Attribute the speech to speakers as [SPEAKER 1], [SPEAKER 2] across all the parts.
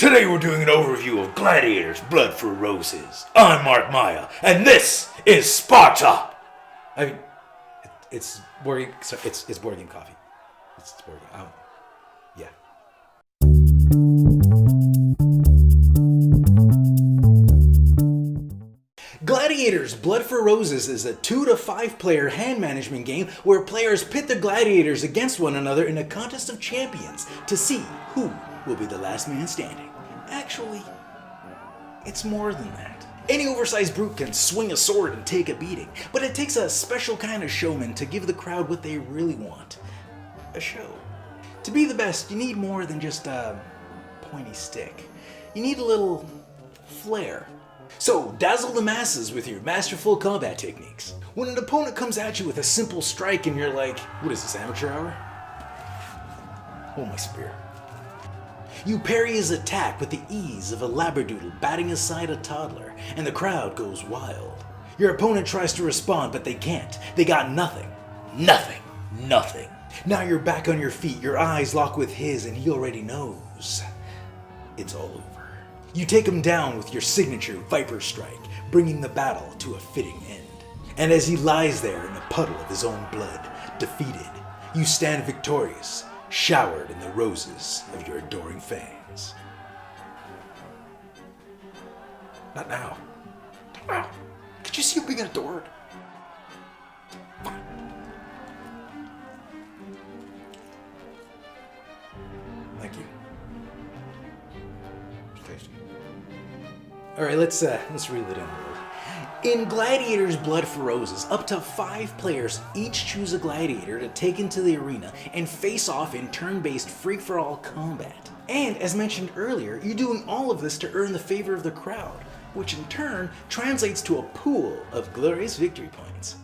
[SPEAKER 1] Today we're doing an overview of Gladiators, Blood for Roses. I'm Mark Maya, and this is Sparta! I mean, it's board game, it's board game coffee. It's board game, yeah. Gladiators, Blood for Roses is a 2 to 5 player hand management game where players pit the gladiators against one another in a contest of champions to see who will be the last man standing. Actually, it's more than that. Any oversized brute can swing a sword and take a beating, but it takes a special kind of showman to give the crowd what they really want. A show. To be the best, you need more than just a pointy stick. You need a little flair. So, dazzle the masses with your masterful combat techniques. When an opponent comes at you with a simple strike and you're like, what is this, amateur hour? Oh, my spear. You parry his attack with the ease of a labradoodle batting aside a toddler, and the crowd goes wild. Your opponent tries to respond, but they can't. They got nothing. Nothing. Nothing. Now you're back on your feet, your eyes lock with his, and he already knows. It's all over. You take him down with your signature Viper Strike, bringing the battle to a fitting end. And as he lies there in a puddle of his own blood, defeated, you stand victorious, showered in the roses of your adoring fans. Not now. Not now. Could you see you being adored? Fine. Thank you. It's tasty. All right, let's reel it in a little. In Gladiators, Blood for Roses, up to 5 players each choose a gladiator to take into the arena and face off in turn-based free-for-all combat. And as mentioned earlier, you're doing all of this to earn the favor of the crowd, which in turn translates to a pool of glorious victory points.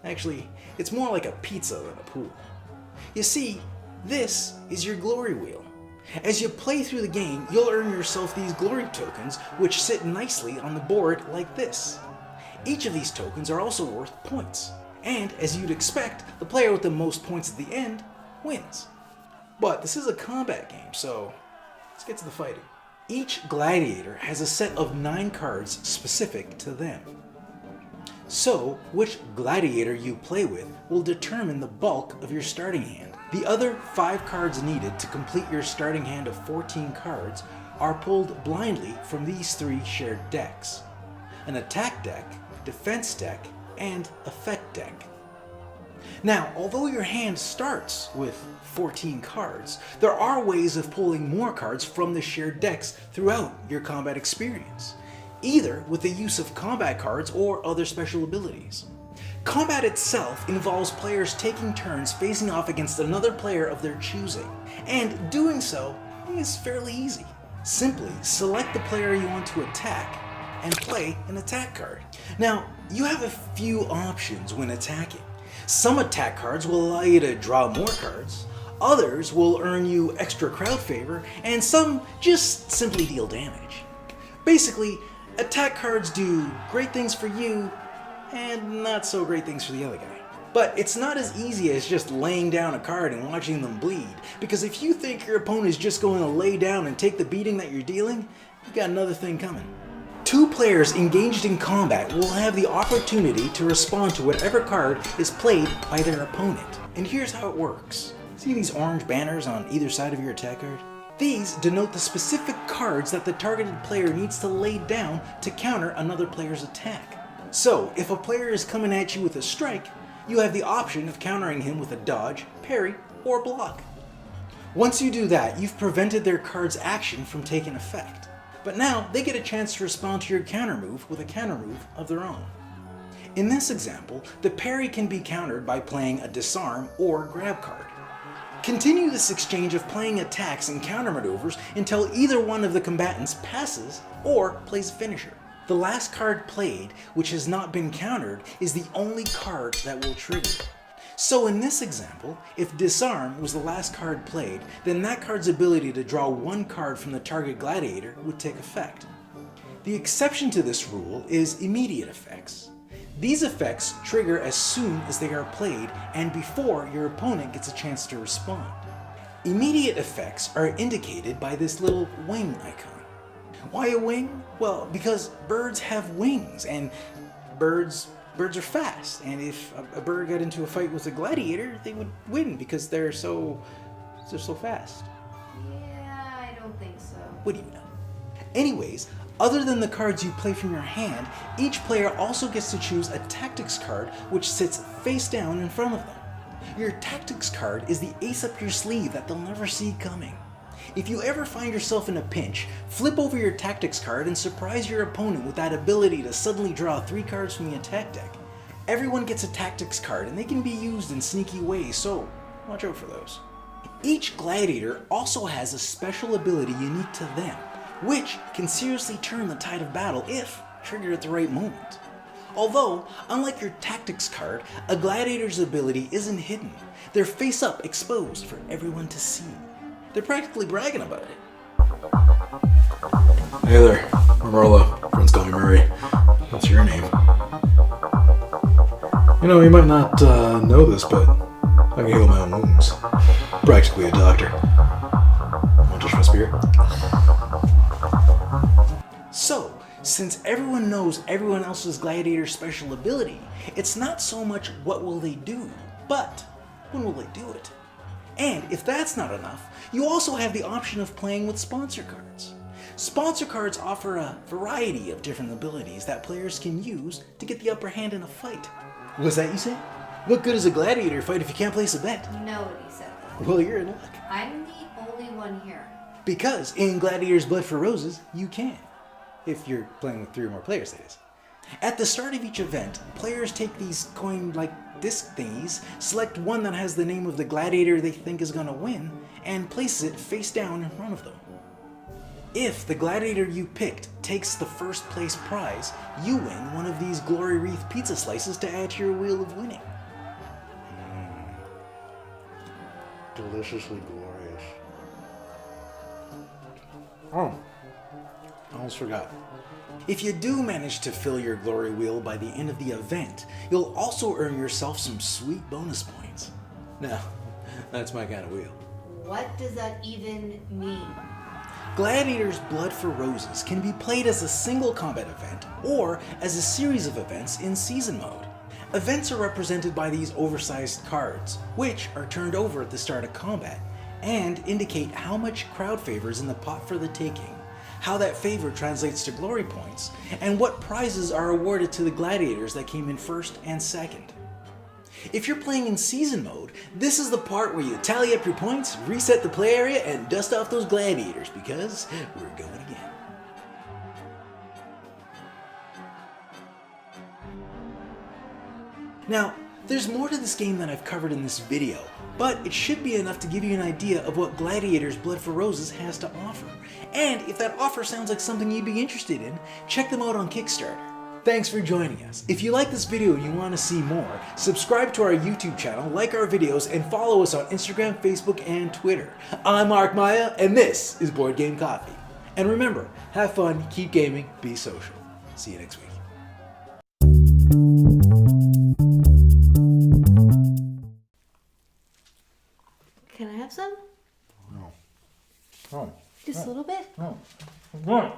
[SPEAKER 1] Actually, it's more like a pizza than a pool. You see, this is your glory wheel. As you play through the game, you'll earn yourself these glory tokens, which sit nicely on the board like this. Each of these tokens are also worth points, and as you'd expect, the player with the most points at the end wins. But this is a combat game, so let's get to the fighting. Each gladiator has a set of 9 cards specific to them. So, which gladiator you play with will determine the bulk of your starting hand. The other 5 cards needed to complete your starting hand of 14 cards are pulled blindly from these 3 shared decks: an attack deck, defense deck, and effect deck. Now, although your hand starts with 14 cards, there are ways of pulling more cards from the shared decks throughout your combat experience, either with the use of combat cards or other special abilities. Combat itself involves players taking turns facing off against another player of their choosing, and doing so is fairly easy. Simply select the player you want to attack and play an attack card. Now, you have a few options when attacking. Some attack cards will allow you to draw more cards, others will earn you extra crowd favor, and some just simply deal damage. Basically, attack cards do great things for you and not so great things for the other guy. But it's not as easy as just laying down a card and watching them bleed, because if you think your opponent is just going to lay down and take the beating that you're dealing, you've got another thing coming. 2 players engaged in combat will have the opportunity to respond to whatever card is played by their opponent. And here's how it works. See these orange banners on either side of your attack card? These denote the specific cards that the targeted player needs to lay down to counter another player's attack. So, if a player is coming at you with a strike, you have the option of countering him with a dodge, parry, or block. Once you do that, you've prevented their card's action from taking effect. But now, they get a chance to respond to your counter move with a counter move of their own. In this example, the parry can be countered by playing a disarm or grab card. Continue this exchange of playing attacks and counter maneuvers until either one of the combatants passes or plays a finisher. The last card played, which has not been countered, is the only card that will trigger. So in this example, if Disarm was the last card played, then that card's ability to draw 1 card from the target gladiator would take effect. The exception to this rule is immediate effects. These effects trigger as soon as they are played and before your opponent gets a chance to respond. Immediate effects are indicated by this little wing icon. Why a wing? Well, because birds have wings, and birds are fast. And if a bird got into a fight with a gladiator, they would win because they're so fast.
[SPEAKER 2] Yeah, I don't think so.
[SPEAKER 1] What do you know? Anyways, other than the cards you play from your hand, each player also gets to choose a tactics card which sits face down in front of them. Your tactics card is the ace up your sleeve that they'll never see coming. If you ever find yourself in a pinch, flip over your tactics card and surprise your opponent with that ability to suddenly draw 3 cards from the attack deck. Everyone gets a tactics card and they can be used in sneaky ways, so watch out for those. Each gladiator also has a special ability unique to them, which can seriously turn the tide of battle if triggered at the right moment. Although, unlike your tactics card, a gladiator's ability isn't hidden. They're face up, exposed for everyone to see. They're practically bragging about it.
[SPEAKER 3] Hey there, I'm Marla. Friends call me Murray. What's your name? You know, you might not know this, but I can heal my own wounds. Practically a doctor. Want to touch my spear?
[SPEAKER 1] So, since everyone knows everyone else's gladiator's special ability, it's not so much what will they do, but when will they do it? And if that's not enough, you also have the option of playing with sponsor cards. Sponsor cards offer a variety of different abilities that players can use to get the upper hand in a fight. Was that you said? What good is a gladiator fight if you can't place a bet?
[SPEAKER 2] Nobody said that.
[SPEAKER 1] Well, you're in luck.
[SPEAKER 2] I'm the only one here.
[SPEAKER 1] Because in Gladiators Blood for Roses, you can. If you're playing with 3 or more players, that is. At the start of each event, players take these coin-like disc thingies, select one that has the name of the gladiator they think is gonna win, and places it face down in front of them. If the gladiator you picked takes the first place prize, you win one of these Glory Wreath pizza slices to add to your wheel of winning.
[SPEAKER 3] Deliciously glorious.
[SPEAKER 1] Oh, I almost forgot. If you do manage to fill your glory wheel by the end of the event, you'll also earn yourself some sweet bonus points. Now, that's my kind of wheel.
[SPEAKER 2] What does that even mean?
[SPEAKER 1] Gladiators Blood for Roses can be played as a single combat event or as a series of events in season mode. Events are represented by these oversized cards, which are turned over at the start of combat and indicate how much crowd favor is in the pot for the taking, how that favor translates to glory points, and what prizes are awarded to the gladiators that came in first and second. If you're playing in season mode, this is the part where you tally up your points, reset the play area, and dust off those gladiators because we're going again. Now, there's more to this game than I've covered in this video, but it should be enough to give you an idea of what Gladiators Blood for Roses has to offer. And if that offer sounds like something you'd be interested in, check them out on Kickstarter. Thanks for joining us. If you like this video and you want to see more, subscribe to our YouTube channel, like our videos, and follow us on Instagram, Facebook, and Twitter. I'm Mark Maya, and this is Board Game Coffee. And remember, have fun, keep gaming, be social. See you next week.
[SPEAKER 2] Can I have some?
[SPEAKER 3] No. Oh.
[SPEAKER 2] Just a little bit?
[SPEAKER 3] No. No.